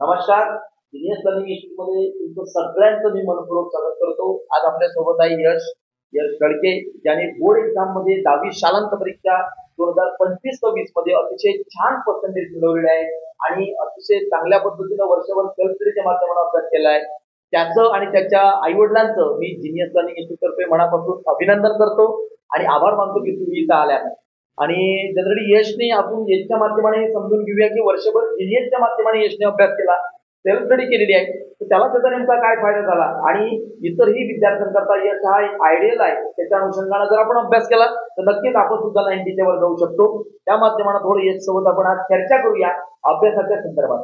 नमस्कार. Senior learning इन्स्टिट्यूटमध्ये तुमचं सगळ्यांचं मी मनपूर्वक स्वागत करतो. आज आपल्या सोबत आहे यश यश गडके, ज्याने बोर्ड एक्झाम मध्ये 10वी शालांत परीक्षा 2025-26 मध्ये अतिशय छान पर्सेंटेज मिळवलेले आहे आणि अतिशय चांगल्या पद्धतीनं वर्षभर सेल्फ स्टडीच्या माध्यमातून अभ्यास केला आहे. त्याचं आणि त्याच्या आई वडिलांचं मी जिनियस लर्निंग इन्स्टिट्यूट तर्फे मनापासून अभिनंदन करतो आणि आभार मानतो की तुम्ही इथं आल्या. आणि जनरली यशने आपण यशच्या माध्यमाने हे समजून घेऊया की वर्षभर जिनियसच्या माध्यमाने यशने अभ्यास केला, सेल्फ स्टडी केलेली आहे, तर त्याला त्याचा नेमका काय फायदा झाला आणि इतरही विद्यार्थ्यांकरता यश हा एक आयडियल आहे. त्याच्या अनुषंगाने जर आपण अभ्यास केला तर नक्कीच आपण सुद्धा 90च्या वर जाऊ शकतो. त्या माध्यमाने थोडं यश सोबत आपण आज चर्चा करूया अभ्यासाच्या संदर्भात.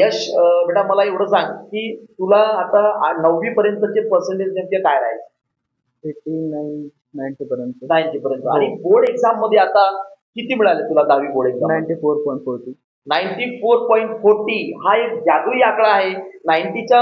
यश बेटा, मला एवढं सांग की तुला आता 9वी पर्यंतचे पर्सेंटेज नेमके काय राहील? 89 90 पर्यंत. 90 पर्यंत. आणि बोर्ड एक्झाम मध्ये आता किती मिळाले तुला 10वी बोर्ड एक्झाम? 94.40. 94.40 हा एक जादुई आकडा आहे. 90च्या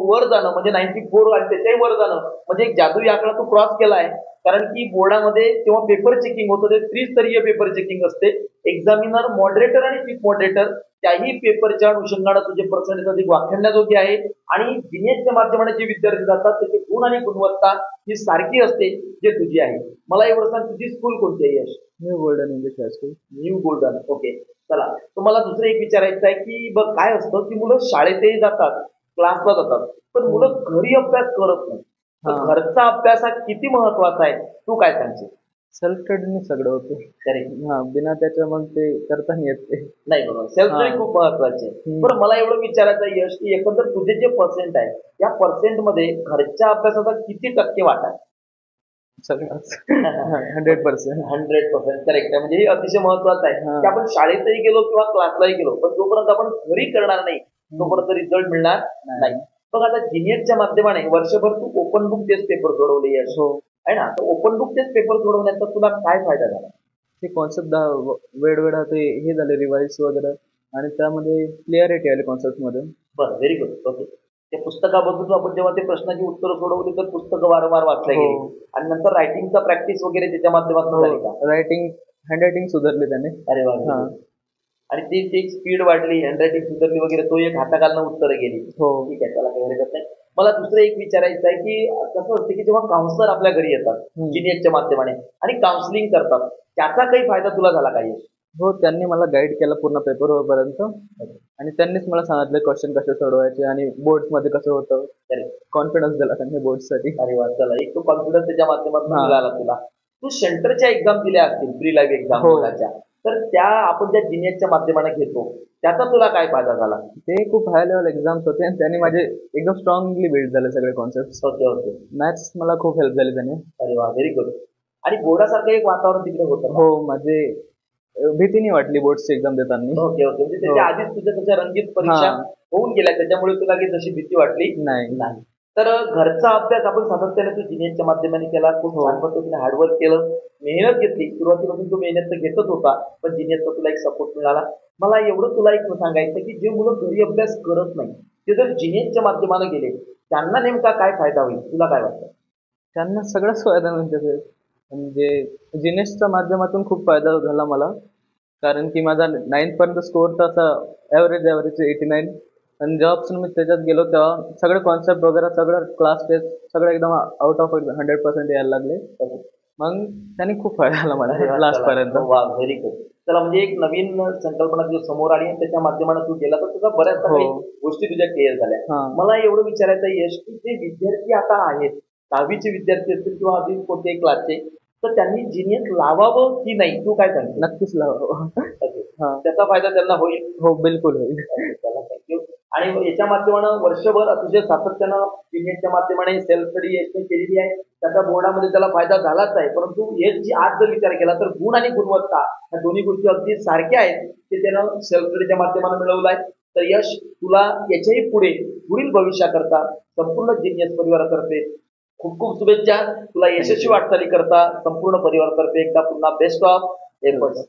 वर जाणं म्हणजे 94 आणि त्याच्याही वर जाणं म्हणजे एक जादुई आकडा तू क्रॉस केला आहे. कारण की बोर्डामध्ये जेव्हा पेपर चेकिंग होतं ते त्रिस्तरीय पेपर चेकिंग असते. एक्झामिनर, मॉडरेटर आणि चीफ मॉडरेटर त्याही पेपरच्या अनुषंगाने तुझे पर्सेंटेज अधिक वाखाणण्याजोगे आहे. आणि जिनियसच्या माध्यमाने जे विद्यार्थी जातात त्याचे गुण आणि गुणवत्ता ही सारखी असते जे तुझी आहे. मला एवढं सांग, तुझी स्कूल कोणती आहे Yash? New Golden English high school. New Golden. Okay, चला. तुम्हाला दुसरं एक विचारायचं आहे की बघ काय असतं की मुलं शाळेतही जातात, क्लासला जातात, पण मुलं घरी अभ्यास करत नाही. तर घरचा अभ्यास हा किती महत्वाचा आहे तू काय सांगशील? सेल्फ स्टडीने सगळं होतं. बिना त्याच्या मग ते करता नाही येत. नाही, बरोबर. सेल्फ स्टडी खूप महत्वाची आहे. बरं, मला एवढं विचारायचं आहे यश की एकंदर तुझे जे पर्सेंट आहे या पर्सेंट मध्ये घरच्या अभ्यासाचा किती टक्के वाटा आहे? सगळंच 100%. 100% करेक्ट आहे. म्हणजे हे अतिशय महत्वाचं आहे की आपण शाळेतही गेलो किंवा क्लासलाही गेलो पण जोपर्यंत आपण घरी करणार नाही तोपर्यंत रिझल्ट मिळणार नाही. बघ, आता जिनियसच्या माध्यमाने वर्षभर तू ओपन बुक टेस्ट पेपर सोडवले यश, आहे ना? तर ओपन बुक टेस्ट पेपर सोडवण्याचा तुला काय फायदा झाला? ते कॉन्सेप्ट वेळवेळा ते हे झाले रिवाइज वगैरे आणि त्यामध्ये क्लिअरिटी आली कॉन्सेप्ट मध्ये. बरं, व्हेरी गुड. ओके. त्या पुस्तकाबद्दल आपण जेव्हा ते प्रश्नाची उत्तरं सोडवली तर पुस्तकं वारंवार वाचल्या गेली आणि नंतर रायटिंगचा प्रॅक्टिस वगैरे त्याच्या माध्यमातून झाली का? रायटिंग, हँडरायटिंग सुधारली त्याने. अरे वा. आणि ती एक स्पीड वाढली, हँडरायटिंग सुधारली वगैरे, तो एक हाताखालनं उत्तरं गेली. ठीक आहे, त्याला काही हरकत नाही. मला दुसरं एक विचारायचं आहे की कसं असतं की जेव्हा काउन्सलर आपल्या घरी येतात जिनियसच्या माध्यमाने आणि काउन्सिलिंग करतात, त्याचा काही फायदा तुला झाला काही? हो, त्यांनी मला गाईड केलं पूर्ण पेपर पर्यंत आणि त्यांनीच मला सांगितलं क्वेश्चन कसे सोडवायचे आणि बोर्ड मध्ये कसं होतं. कॉन्फिडन्स दिला त्यांनी बोर्ड साठी. अरे वा, चला. एक तो कॉन्फिडन्स त्याच्या माध्यमातून मिळाला तुला. तू सेंटरच्या एक्झाम दिल्या असतील, प्री लाईव्ह एक्झाम बोर्डाच्या, तर त्या आपण ज्या जिनियसच्या माध्यमाने घेतो त्याचा तुला काय फायदा झाला? ते खूप हाय लेवल एक्झाम्स होते आणि त्यांनी माझे एकदम स्ट्रॉंगली बिल्ड झाले सगळे कॉन्सेप्ट. ओके. मॅथ्स मला खूप हेल्प झाली त्याने. अरे वा, व्हेरी गुड. आणि बोर्डासारखं एक वातावरण तिकडे होतं? हो, माझे भीती नाही वाटली बोर्डची एक्झाम देताना. ओके. म्हणजे त्याच्या आधीच तुझ्या तशा रंगीत परीक्षा होऊन गेल्या त्याच्यामुळे तुला काही तशी भीती वाटली नाही. तर घरचा अभ्यास आपण सातत्याने तू जिनियसच्या माध्यमाने केला, खूप छान पद्धतीने हार्डवर्क केलं, मेहनत घेतली. सुरुवातीपासून तू मेहनत तर घेतच होता पण जिनियसचा तुला एक सपोर्ट मिळाला. मला एवढं तुला एक सांगायचं की जे मुलं घरी अभ्यास करत नाही ते जर जिनियसच्या माध्यमाने गेले त्यांना नेमका काय फायदा होईल तुला काय वाटतं? त्यांना सगळंच फायदा म्हणजे जिनियसच्या माध्यमातून खूप फायदा झाला मला. कारण की माझा 9th पर्यंत स्कोअर तसा ॲव्हरेज 89 आणि जेव्हापासून मी त्याच्यात गेलो तेव्हा सगळे कॉन्सेप्ट वगैरे सगळं क्लास टेस्ट सगळं एकदम आउट ऑफ 100% यायला लागले. मग त्यांनी खूप फायदा झाला मला लास्ट पर्यंत. Very good. चला, म्हणजे एक नवीन संकल्पना तुझ्या समोर आली आणि त्याच्या माध्यमाने तू गेला तर तुझा बऱ्याच काही गोष्टी तुझ्या क्लिअर झाल्या. मला एवढं विचारायचं आहे यश की जे विद्यार्थी आता आहेत, 10वीचे विद्यार्थी असतील किंवा अजून कोणत्याही क्लासचे, तर त्यांनी जिनियस लावावं की नाही तू काय सांगतो? नक्कीच लावावं. त्याचा फायदा त्यांना होईल? हो, बिलकुल होईल. त्याला थँक्यू. आणि याच्या माध्यमानं वर्षभर अतिशय सातत्यानं जिनियसच्या माध्यमाने सेल्फ स्टडी यशने केलेली आहे. त्याचा बोर्डामध्ये त्याला फायदा झालाच आहे. परंतु यशची आज जर विचार केला तर गुण आणि गुणवत्ता ह्या दोन्ही गोष्टी अगदी सारख्या आहेत ते त्यानं सेल्फ स्टडीच्या माध्यमाने मिळवलं आहे. तर यश, तुला याच्याही पुढील भविष्याकरता संपूर्ण जिनियस परिवारातर्फे खूप खूप शुभेच्छा. तुला यशस्वी वाटचाली करता संपूर्ण परिवारातर्फे एकदा पुन्हा बेस्ट ऑफ एफर्ट्स.